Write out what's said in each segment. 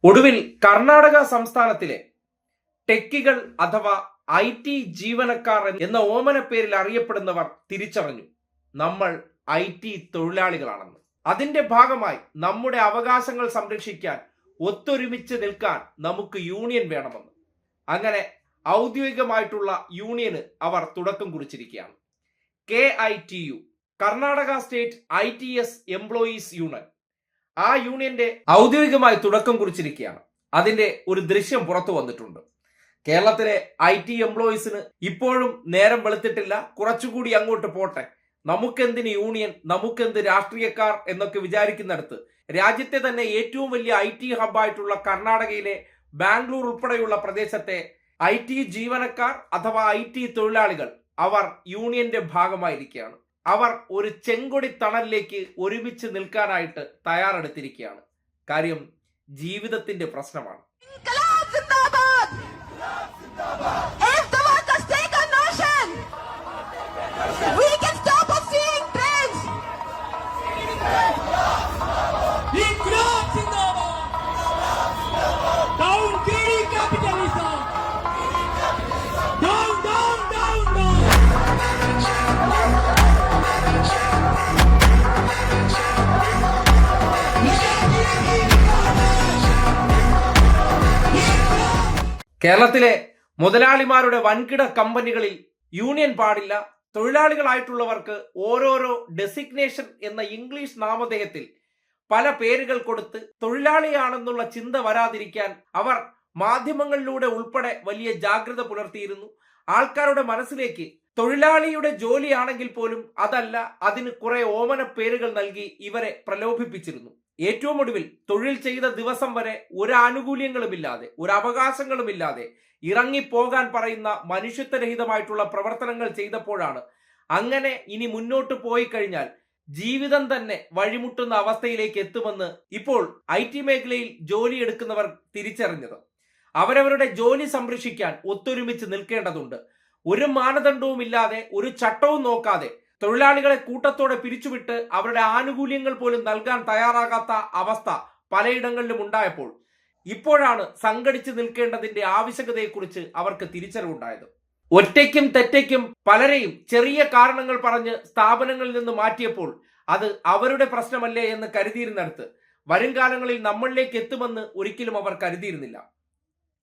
ഒടുവിൽ കർണാടക സംസ്ഥാനത്തിലെ ടെക്കികൾ അഥവാ IT ജീവനക്കാർ എന്ന ഓമന പേരിൽ അറിയപ്പെടുന്നവർ തിരിച്ചറിഞ്ഞു നമ്മൾ IT തൊഴിലാളികളാണെന്ന്. അതിന്റെ ഭാഗമായി നമ്മുടെ അവകാശങ്ങൾ സംരക്ഷിക്കാൻ ഒത്തൊരുമിച്ച് നിൽക്കാൻ നമുക്ക് യൂണിയൻ വേണമെന്ന്. അങ്ങനെ ഔദ്യോഗികമായിട്ടുള്ള യൂണിയന് അവർ തുടക്കം കുറിച്ചിരിക്കുകയാണ്. KITU, Karnataka state ITS employees union. ആ യൂണിയന്റെ ഔദ്യോഗികമായി തുടക്കം കുറിച്ചിരിക്കുകയാണ്. അതിന്റെ ഒരു ദൃശ്യം പുറത്തു വന്നിട്ടുണ്ട്. കേരളത്തിലെ IT എംപ്ലോയീസിന് ഇപ്പോഴും നേരം വെളുത്തിട്ടില്ല, കുറച്ചുകൂടി അങ്ങോട്ട് പോട്ടെ, നമുക്കെന്തിന് യൂണിയൻ, നമുക്കെന്ത് രാഷ്ട്രീയക്കാർ എന്നൊക്കെ വിചാരിക്കുന്നിടത്ത് രാജ്യത്തെ തന്നെ ഏറ്റവും വലിയ IT ഹബ്ബായിട്ടുള്ള കർണാടകയിലെ ബാംഗ്ലൂർ ഉൾപ്പെടെയുള്ള പ്രദേശത്തെ IT ജീവനക്കാർ അഥവാ IT തൊഴിലാളികൾ അവർ യൂണിയന്റെ ഭാഗമായിരിക്കുകയാണ്. അവർ ഒരു ചെങ്കൊടി തണലിലേക്ക് ഒരുമിച്ച് നിൽക്കാനായിട്ട് തയ്യാറെടുത്തിരിക്കുകയാണ്. കാര്യം ജീവിതത്തിന്റെ പ്രശ്നമാണ്. കേരളത്തിലെ മുതലാളിമാരുടെ വൻകിട കമ്പനികളിൽ യൂണിയൻ പാടില്ല, തൊഴിലാളികളായിട്ടുള്ളവർക്ക് ഓരോരോ ഡെസിഗ്നേഷൻ എന്ന ഇംഗ്ലീഷ് നാമധേയത്തിൽ പല പേരുകൾ കൊടുത്ത് തൊഴിലാളിയാണെന്നുള്ള ചിന്ത വരാതിരിക്കാൻ അവർ മാധ്യമങ്ങളിലൂടെ ഉൾപ്പെടെ വലിയ ജാഗ്രത പുലർത്തിയിരുന്നു. ആൾക്കാരുടെ മനസ്സിലേക്ക് തൊഴിലാളിയുടെ ജോലിയാണെങ്കിൽ പോലും അതല്ല, അതിന് കുറെ ഓമന പേരുകൾ നൽകി ഇവരെ പ്രലോഭിപ്പിച്ചിരുന്നു. ഏറ്റവും ഒടുവിൽ തൊഴിൽ ചെയ്ത ദിവസം വരെ ഒരു ആനുകൂല്യങ്ങളുമില്ലാതെ, ഒരു അവകാശങ്ങളുമില്ലാതെ ഇറങ്ങിപ്പോകാൻ പറയുന്ന മനുഷ്യത്വരഹിതമായിട്ടുള്ള പ്രവർത്തനങ്ങൾ ചെയ്തപ്പോഴാണ് അങ്ങനെ ഇനി മുന്നോട്ട് പോയി കഴിഞ്ഞാൽ ജീവിതം തന്നെ വഴിമുട്ടുന്ന അവസ്ഥയിലേക്ക് എത്തുമെന്ന് ഇപ്പോൾ IT മേഖലയിൽ ജോലി എടുക്കുന്നവർ തിരിച്ചറിഞ്ഞത്. അവരവരുടെ ജോലി സംരക്ഷിക്കാൻ ഒത്തൊരുമിച്ച് നിൽക്കേണ്ടതുണ്ട്. ഒരു മാനദണ്ഡവും ഇല്ലാതെ, ഒരു ചട്ടവും നോക്കാതെ തൊഴിലാളികളെ കൂട്ടത്തോടെ പിരിച്ചുവിട്ട് അവരുടെ ആനുകൂല്യങ്ങൾ പോലും നൽകാൻ തയ്യാറാകാത്ത അവസ്ഥ പലയിടങ്ങളിലും ഉണ്ടായപ്പോൾ ഇപ്പോഴാണ് സംഘടിച്ചു നിൽക്കേണ്ടതിന്റെ ആവശ്യകതയെക്കുറിച്ച് അവർക്ക് തിരിച്ചറിവുണ്ടായത്. ഒറ്റയ്ക്കും തെറ്റയ്ക്കും പലരെയും ചെറിയ കാരണങ്ങൾ പറഞ്ഞ് സ്ഥാപനങ്ങളിൽ നിന്ന് മാറ്റിയപ്പോൾ അത് അവരുടെ പ്രശ്നമല്ലേ എന്ന് കരുതിയിരുന്നിടത്ത് വരും കാലങ്ങളിൽ നമ്മളിലേക്ക് എത്തുമെന്ന് ഒരിക്കലും അവർ കരുതിയിരുന്നില്ല.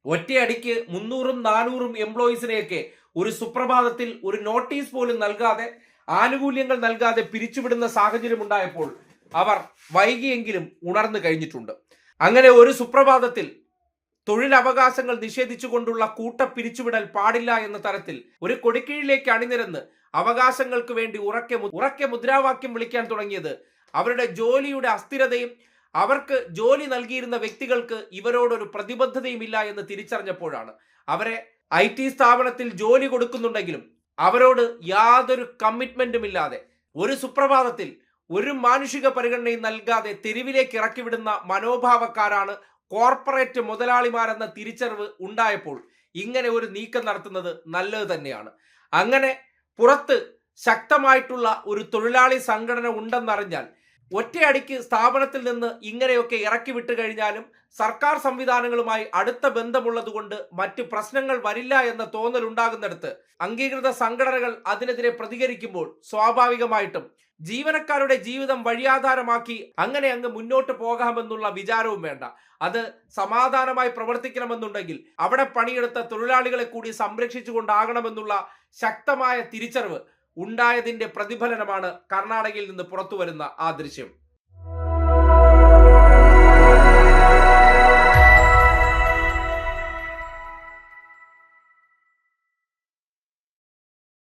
ഒറ്റയടിക്ക് 300-400 എംപ്ലോയീസിനെയൊക്കെ ഒരു സുപ്രഭാതത്തിൽ ഒരു നോട്ടീസ് പോലും നൽകാതെ, ആനുകൂല്യങ്ങൾ നൽകാതെ പിരിച്ചുവിടുന്ന സാഹചര്യം ഉണ്ടായപ്പോൾ അവർ വൈകിയെങ്കിലും ഉണർന്നു കഴിഞ്ഞിട്ടുണ്ട്. അങ്ങനെ ഒരു സുപ്രഭാതത്തിൽ തൊഴിലവകാശങ്ങൾ നിഷേധിച്ചുകൊണ്ടുള്ള കൂട്ട പിരിച്ചുവിടൽ പാടില്ല എന്ന തരത്തിൽ ഒരു കൊടിക്കീഴിലേക്ക് അണിനിരന്ന് അവകാശങ്ങൾക്ക് വേണ്ടി ഉറക്കെ മുദ്രാവാക്യം വിളിക്കാൻ തുടങ്ങിയത് അവരുടെ ജോലിയുടെ അസ്ഥിരതയും അവർക്ക് ജോലി നൽകിയിരുന്ന വ്യക്തികൾക്ക് ഇവരോടൊരു പ്രതിബദ്ധതയും ഇല്ല എന്ന് തിരിച്ചറിഞ്ഞപ്പോഴാണ്. അവരെ IT സ്ഥാപനത്തിൽ ജോലി കൊടുക്കുന്നുണ്ടെങ്കിലും അവരോട് യാതൊരു കമ്മിറ്റ്മെന്റും ഇല്ലാതെ ഒരു സുപ്രഭാതത്തിൽ ഒരു മാനുഷിക പരിഗണനയും നൽകാതെ തെരുവിലേക്ക് ഇറക്കിവിടുന്ന മനോഭാവക്കാരാണ് കോർപ്പറേറ്റ് മുതലാളിമാരെന്ന തിരിച്ചറിവ് ഉണ്ടായപ്പോൾ ഇങ്ങനെ ഒരു നീക്കം നടത്തുന്നത് നല്ലത് തന്നെയാണ്. അങ്ങനെ പുറത്ത് ശക്തമായിട്ടുള്ള ഒരു തൊഴിലാളി സംഘടന ഉണ്ടെന്നറിഞ്ഞാൽ ഒറ്റയടിക്ക് സ്ഥാപനത്തിൽ നിന്ന് ഇങ്ങനെയൊക്കെ ഇറക്കി വിട്ടു കഴിഞ്ഞാലും സർക്കാർ സംവിധാനങ്ങളുമായി അടുത്ത ബന്ധമുള്ളത് കൊണ്ട് മറ്റ് പ്രശ്നങ്ങൾ വരില്ല എന്ന തോന്നൽ ഉണ്ടാകുന്നിടത്ത് അംഗീകൃത സംഘടനകൾ അതിനെതിരെ പ്രതികരിക്കുമ്പോൾ സ്വാഭാവികമായിട്ടും ജീവനക്കാരുടെ ജീവിതം വഴിയാധാരമാക്കി അങ്ങനെ അങ്ങ് മുന്നോട്ട് പോകാമെന്നുള്ള വിചാരവും വേണ്ട. അത് സമാധാനമായി പ്രവർത്തിക്കണമെന്നുണ്ടെങ്കിൽ അവിടെ പണിയെടുത്ത തൊഴിലാളികളെ കൂടി സംരക്ഷിച്ചുകൊണ്ടാകണമെന്നുള്ള ശക്തമായ തിരിച്ചറിവ് ഉണ്ടായതിന്റെ പ്രതിഫലനമാണ് കർണാടകയിൽ നിന്ന് പുറത്തു വരുന്ന ആ ദൃശ്യം.